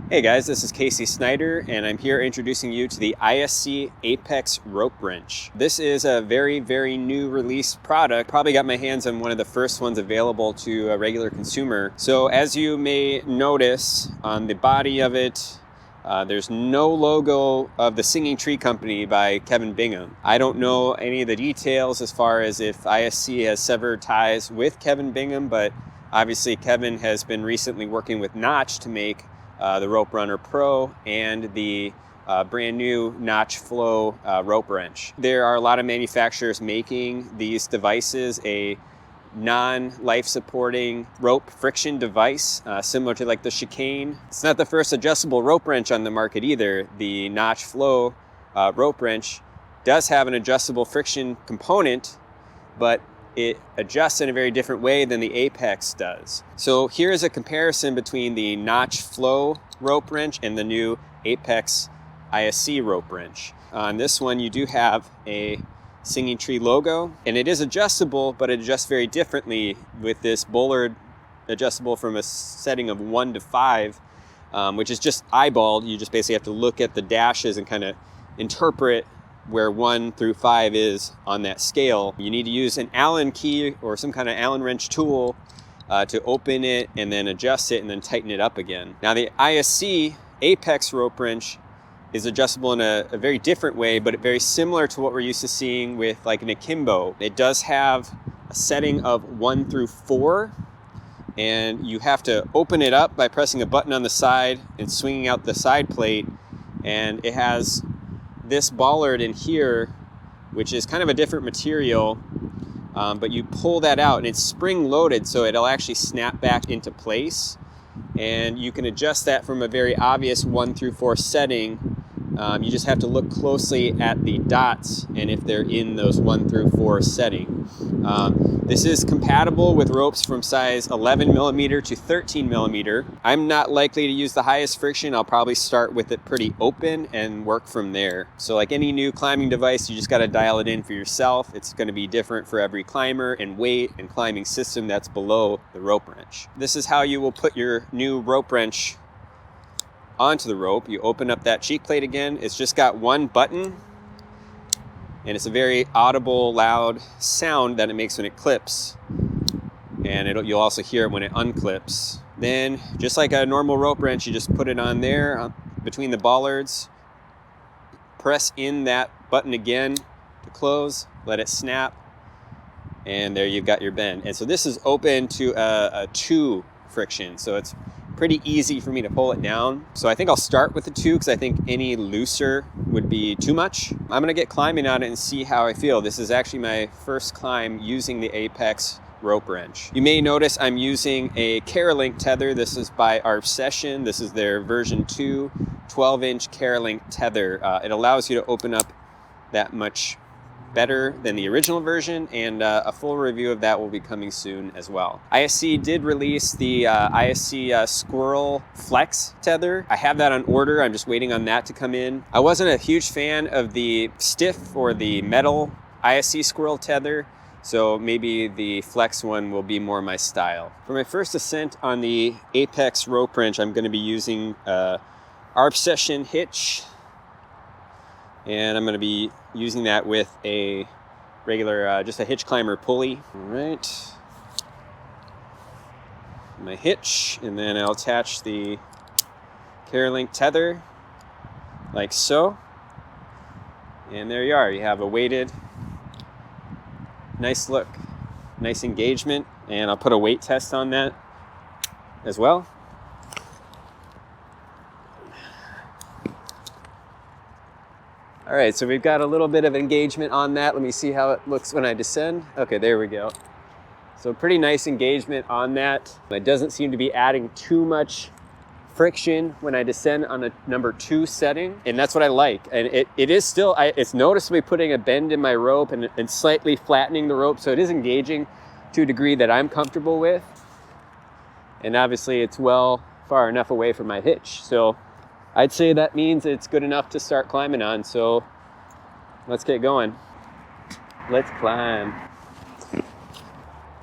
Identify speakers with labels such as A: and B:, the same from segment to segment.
A: Hey guys, this is Casey Snyder, and I'm here introducing you to the ISC APEX Rope Wrench. This is a very new release product. Probably got my hands on one of the first ones available to a regular consumer. So as you may notice on the body of it, there's no logo of the Singing Tree Company by Kevin Bingham. I don't know any of the details as far as if ISC has severed ties with Kevin Bingham, but obviously Kevin has been recently working with Notch to make the Rope Runner Pro and the brand new Notch Flow rope wrench. There are a lot of manufacturers making these devices a non-life supporting rope friction device, similar to like the chicane. It's not the first adjustable rope wrench on the market either. The Notch Flow rope wrench does have an adjustable friction component, but it adjusts in a very different way than the Apex does. So here is a comparison between the Notch Flow rope wrench and the new Apex ISC rope wrench. On this one, you do have a Singing Tree logo, and it is adjustable, but it adjusts very differently with this bollard adjustable from a setting of 1 to 5, which is just eyeballed. You just basically have to look at the dashes and kind of interpret where 1 through 5 is on that scale. You need to use an Allen key or some kind of Allen wrench tool to open it and then adjust it and then tighten it up again. Now the ISC APEX rope wrench is adjustable in a very different way, but very similar to what we're used to seeing with like an akimbo. It does have a setting of 1 through 4, and you have to open it up by pressing a button on the side and swinging out the side plate, and it has this bollard in here, which is kind of a different material, but you pull that out and it's spring loaded, so it'll actually snap back into place, and you can adjust that from a very obvious 1 through 4 setting. You just have to look closely at the dots and if they're in those 1 through 4 setting. This is compatible with ropes from size 11 millimeter to 13 millimeter. I'm not likely to use the highest friction. I'll probably start with it pretty open and work from there. So like any new climbing device, you just got to dial it in for yourself. It's going to be different for every climber and weight and climbing system that's below the rope wrench. This is how you will put your new rope wrench onto the rope. You open up that cheek plate again. It's just got one button, and it's a very audible, loud sound that it makes when it clips, and you'll also hear it when it unclips. Then, just like a normal rope wrench, you just put it on there between the bollards, press in that button again to close, let it snap, and there you've got your bend. And so this is open to a 2 friction, so it's pretty easy for me to pull it down. So I think I'll start with the 2 because I think any looser would be too much. I'm gonna get climbing on it and see how I feel. This is actually my first climb using the APEX rope wrench. You may notice I'm using a caraLINK tether. This is by Arbsession. This is their version 2 12-inch caraLINK tether. It allows you to open up that much better than the original version, and a full review of that will be coming soon as well. ISC did release the ISC Squirrel Flex tether. I have that on order. I'm just waiting on that to come in. I wasn't a huge fan of the stiff or the metal ISC Squirrel tether, so maybe the Flex one will be more my style. For my first ascent on the APEX rope wrench, I'm going to be using Arbsession hitch, and I'm going to be using that with a regular, just a hitch climber pulley. All right, my hitch, and then I'll attach the caraLINK tether like so. And there you are. You have a weighted, nice look, nice engagement, and I'll put a weight test on that as well. All right, so we've got a little bit of engagement on that. Let me see how it looks when I descend. Okay, there we go. So pretty nice engagement on that. It doesn't seem to be adding too much friction when I descend on a number 2 setting, and that's what I like. And it is still, it's noticeably putting a bend in my rope and slightly flattening the rope, so it is engaging to a degree that I'm comfortable with. And obviously it's far enough away from my hitch. So I'd say that means it's good enough to start climbing on, so let's get going. Let's climb.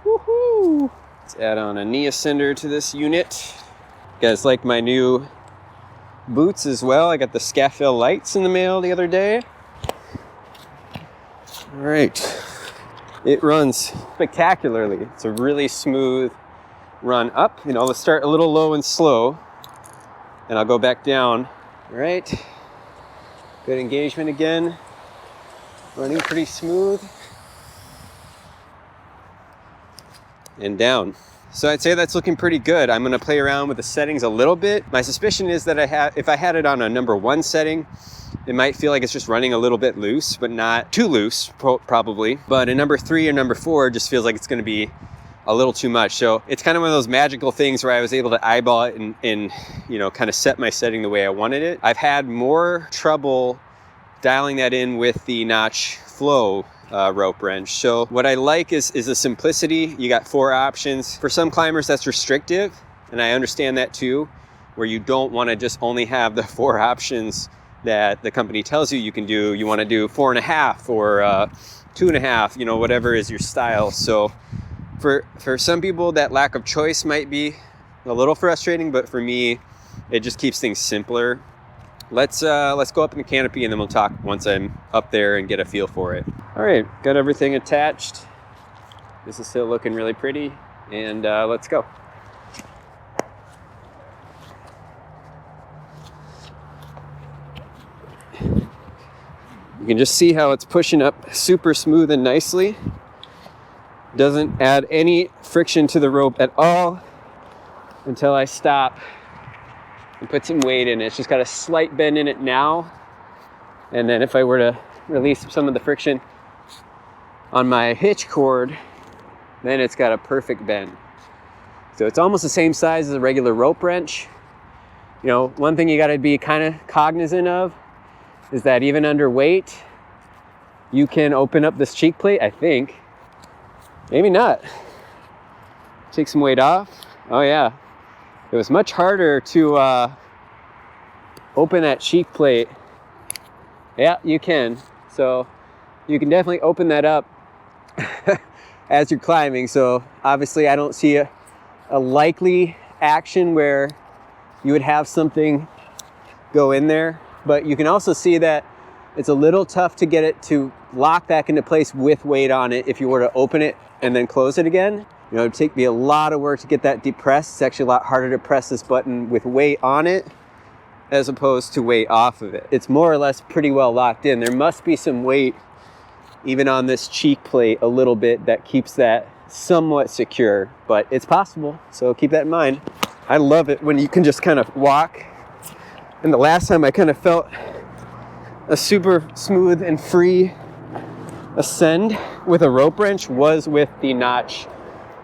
A: Woohoo! Let's add on a knee ascender to this unit. You guys like my new boots as well. I got the Scafell lights in the mail the other day. All right, it runs spectacularly. It's a really smooth run up. You know, let's start a little low and slow, and I'll go back down. All right, good engagement again. Running pretty smooth. And down. So I'd say that's looking pretty good. I'm gonna play around with the settings a little bit. My suspicion is that if I had it on a number 1 setting, it might feel like it's just running a little bit loose, but not too loose, probably. But a number 3 or number 4 just feels like it's gonna be a little too much. So it's kind of one of those magical things where I was able to eyeball it and you know, kind of set my setting the way I wanted it. I've had more trouble dialing that in with the notch flow rope wrench. So what I like is the simplicity. You got 4 options. For some climbers that's restrictive, and I understand that too, where you don't want to just only have the 4 options that the company tells you can do. You want to do 4.5 or 2.5, you know, whatever is your style. So for some people that lack of choice might be a little frustrating, but for me it just keeps things simpler. Let's go up in the canopy and then we'll talk once I'm up there and get a feel for it. All right, got everything attached. This is still looking really pretty, and let's go. You can just see how it's pushing up super smooth and nicely. Doesn't add any friction to the rope at all until I stop and put some weight in it. It's just got a slight bend in it now. And then if I were to release some of the friction on my hitch cord, then it's got a perfect bend. So it's almost the same size as a regular rope wrench. You know, one thing you gotta be kind of cognizant of is that even under weight, you can open up this cheek plate, I think. Maybe not. Take some weight off. Oh yeah. It was much harder to open that cheek plate. Yeah, you can. So you can definitely open that up as you're climbing. So obviously I don't see a likely action where you would have something go in there. But you can also see that it's a little tough to get it to lock back into place with weight on it if you were to open it and then close it again. You know, it'd be a lot of work to get that depressed. It's actually a lot harder to press this button with weight on it as opposed to weight off of it. It's more or less pretty well locked in. There must be some weight even on this cheek plate a little bit that keeps that somewhat secure, but it's possible, so keep that in mind. I love it when you can just kind of walk. And the last time I kind of felt a super smooth and free ascend with a rope wrench was with the notch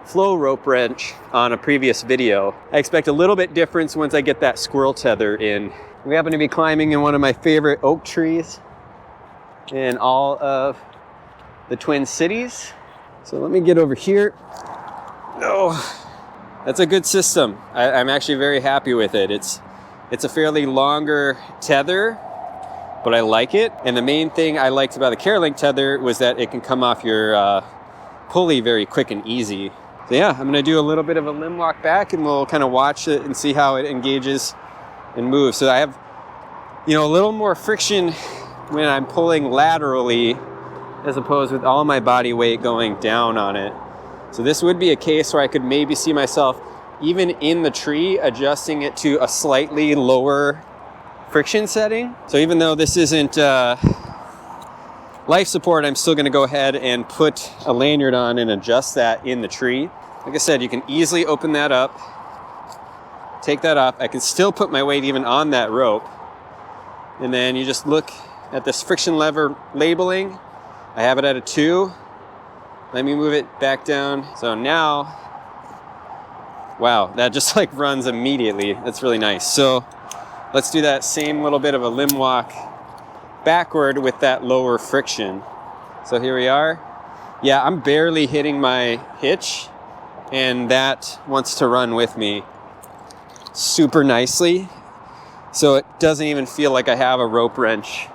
A: flow rope wrench on a previous video. I expect a little bit difference once I get that squirrel tether in. We happen to be climbing in one of my favorite oak trees in all of the Twin Cities. So let me get over here. Oh, that's a good system. I'm actually very happy with it. It's a fairly longer tether, but I like it. And the main thing I liked about the caraLINK tether was that it can come off your pulley very quick and easy. So yeah, I'm gonna do a little bit of a limb walk back and we'll kind of watch it and see how it engages and moves. So I have, you know, a little more friction when I'm pulling laterally as opposed with all my body weight going down on it. So this would be a case where I could maybe see myself even in the tree adjusting it to a slightly lower friction setting. So even though this isn't life support, I'm still gonna go ahead and put a lanyard on and adjust that in the tree. Like I said, you can easily open that up, take that off. I can still put my weight even on that rope. And then you just look at this friction lever labeling. I have it at a 2. Let me move it back down. So now, wow, that just like runs immediately. That's really nice. So let's do that same little bit of a limb walk backward with that lower friction. So here we are. Yeah, I'm barely hitting my hitch and that wants to run with me super nicely. So it doesn't even feel like I have a rope wrench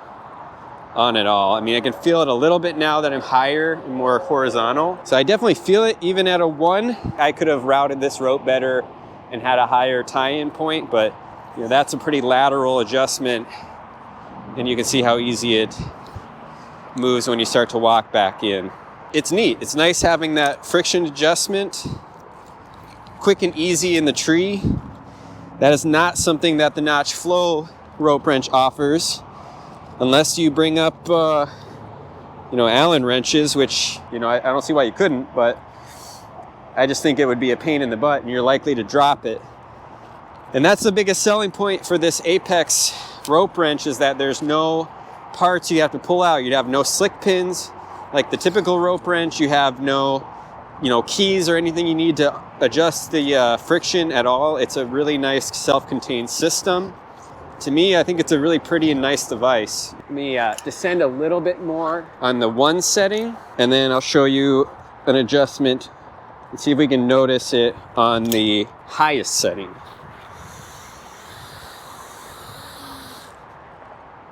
A: on at all. I mean, I can feel it a little bit now that I'm higher and more horizontal. So I definitely feel it even at a 1. I could have routed this rope better and had a higher tie-in point, but You know, that's a pretty lateral adjustment, and you can see how easy it moves when you start to walk back in. It's neat. It's nice having that friction adjustment, quick and easy in the tree. That is not something that the Notch Flow rope wrench offers, unless you bring up, Allen wrenches, which, I don't see why you couldn't, but I just think it would be a pain in the butt and you're likely to drop it. And that's the biggest selling point for this Apex rope wrench, is that there's no parts you have to pull out. You have no slick pins like the typical rope wrench. You have no, keys or anything you need to adjust the friction at all. It's a really nice self-contained system. To me, I think it's a really pretty and nice device. Let me descend a little bit more on the 1 setting, and then I'll show you an adjustment and see if we can notice it on the highest setting.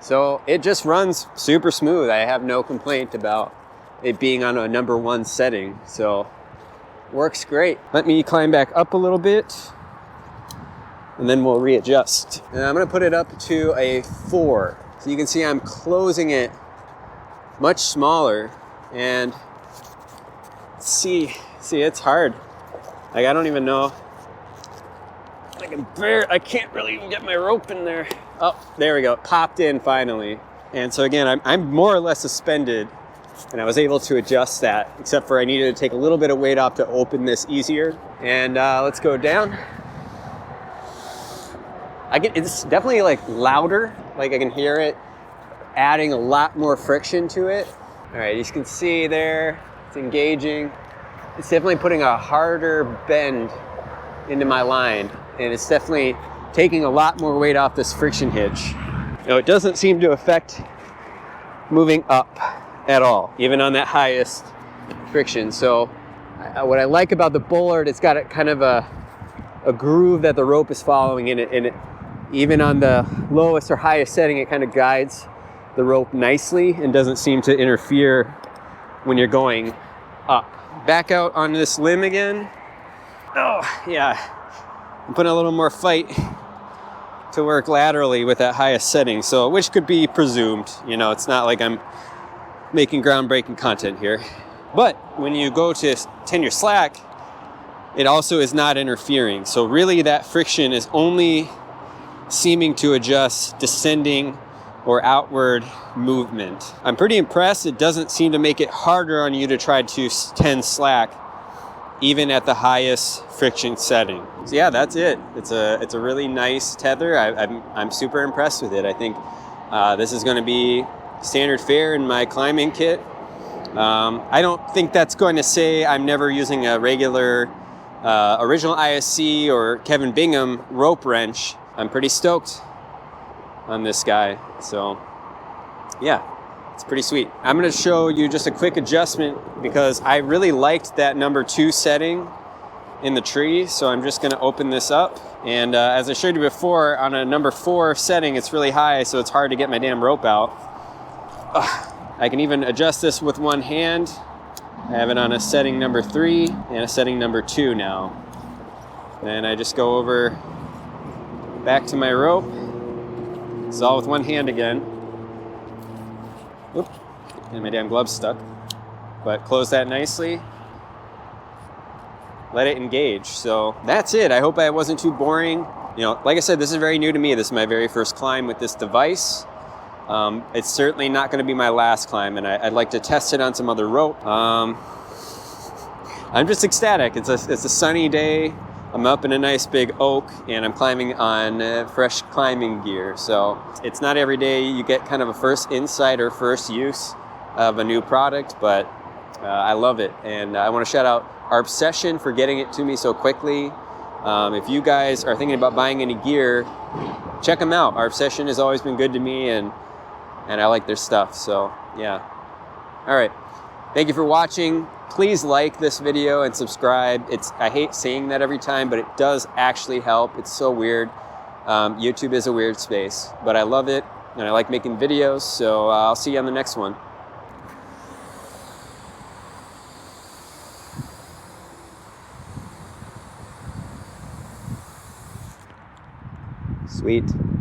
A: So it just runs super smooth. I have no complaint about it being on a number 1 setting. So works great. Let me climb back up a little bit and then we'll readjust. And I'm gonna put it up to a 4. So you can see I'm closing it much smaller, and see, it's hard. Like, I don't even know. I can't really even get my rope in there. Oh, there we go. It popped in finally. And so again, I'm more or less suspended, and I was able to adjust that, except for I needed to take a little bit of weight off to open this easier. And let's go down. It's definitely like louder. Like, I can hear it adding a lot more friction to it. All right, you can see there, it's engaging. It's definitely putting a harder bend into my line, and it's definitely taking a lot more weight off this friction hitch. It doesn't seem to affect moving up at all, even on that highest friction. So what I like about the bollard, it's got a kind of a groove that the rope is following in it, and even on the lowest or highest setting, it kind of guides the rope nicely and doesn't seem to interfere when you're going up. Back out on this limb again. Oh, yeah. I'm putting a little more fight to work laterally with that highest setting, so which could be presumed. It's not like I'm making groundbreaking content here. But when you go to tenure slack, it also is not interfering. So really that friction is only seeming to adjust descending or outward movement. I'm pretty impressed. It doesn't seem to make it harder on you to try to tend slack even at the highest friction setting. So yeah, that's it. It's a really nice tether. I'm super impressed with it. I think this is going to be standard fare in my climbing kit. I don't think that's going to say I'm never using a regular original ISC or Kevin Bingham rope wrench. I'm pretty stoked on this guy. So yeah, it's pretty sweet. I'm going to show you just a quick adjustment because I really liked that number 2 setting in the tree. So I'm just going to open this up. And as I showed you before, on a number 4 setting, it's really high, so it's hard to get my damn rope out. I can even adjust this with one hand. I have it on a setting number 3 and a setting number 2 now. Then I just go over back to my rope. It's all with one hand again. Oop, and my damn glove's stuck. But close that nicely. Let it engage. So that's it. I hope I wasn't too boring. Like I said, this is very new to me. This is my very first climb with this device. It's certainly not going to be my last climb, and I'd like to test it on some other rope. I'm just ecstatic. It's a sunny day. I'm up in a nice big oak, and I'm climbing on fresh climbing gear. So it's not every day you get kind of a first insight or first use of a new product, but I love it. And I want to shout out Arbsession for getting it to me so quickly. If you guys are thinking about buying any gear, check them out. Arbsession has always been good to me, and I like their stuff. So yeah. All right. Thank you for watching. Please like this video and subscribe. I hate saying that every time, but it does actually help. It's so weird. YouTube is a weird space, but I love it, and I like making videos. So I'll see you on the next one. Sweet. Sweet.